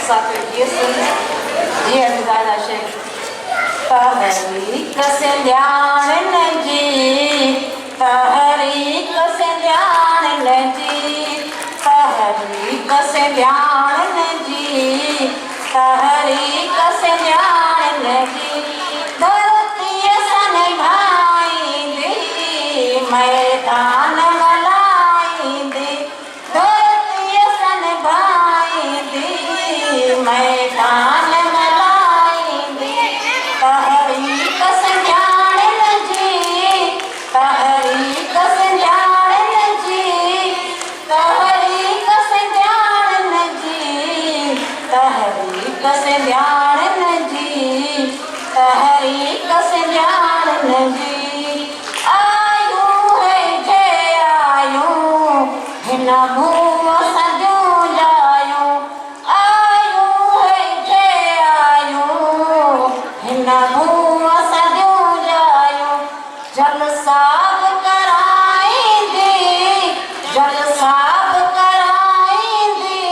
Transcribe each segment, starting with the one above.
vergessen, die Erdbeere schenkt. Tahrik se dhyan ji, tahrik se dhyan ji, tahrik se dhyan ji, tahrik se dhyan ji. धरती सन भाईंदी, मैदान मलाईंदी, धरती सन भाईंदी, मैदान मलाईंदी। तहरीक से ॼाणनि जी, तहरीक से ॼाणनि जी, तहरीक से ॼाणनि जी, तहरीक से ॼाणनि जी, तहरीक से ॼाणनि जी। आयूं है जे आयूं हिन मुंहुं सॼो लायूं, आयूं है जे आयूं हिन मुंहुं सॼो लायूं। जलसाब कराईंदी, जलसाब कराईंदी,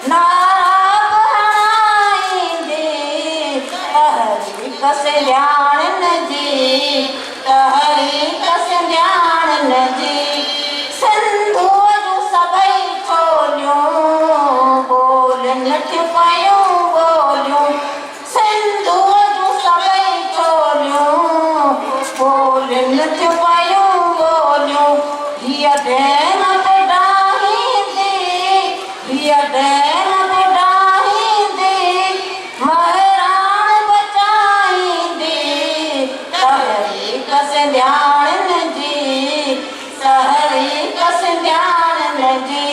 नारा हणाईंदी। तहरीक से ॼाणनि जी, तहरीक से ॼाणनि जी। सिंधूअ जूं सभई छोलियूं ॿोलनि थियूं पयूं ॿोलियूं, सिंधूअ जूं सभई छोलियूं ॿोलनि थियूं पयूं ॿोलियूं। हीअ डैम बि डाहींदी, हीअ डैम बि डाहींदी, महराण बचाईंदी। तहरीक से ॼाणनि जी, तहरीक से ॼाणनि जी।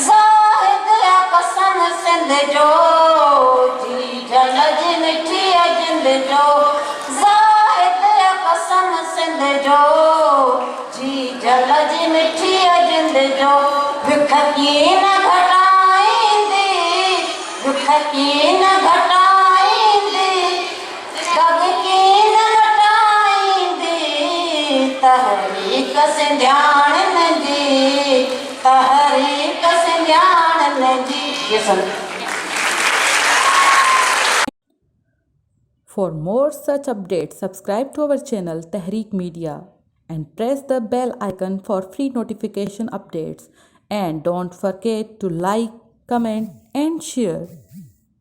ज़ाहिद कसम सिंध जो, जी जल जी मिठी जिंद जो, ज़ाहिद कसम सिंध जो, जी जल जी मिठी जिंद जो। विख की न घटाईंदी, विख की न घटाईंदी, कब की न घटाईंदी। तहरीक से ॼाणनि जी, तहरीक से ॼाणनि जी। ये सब। For more such updates, subscribe to our channel Tehreek Media and press the bell icon for free notification updates. And don't forget to like, comment and share.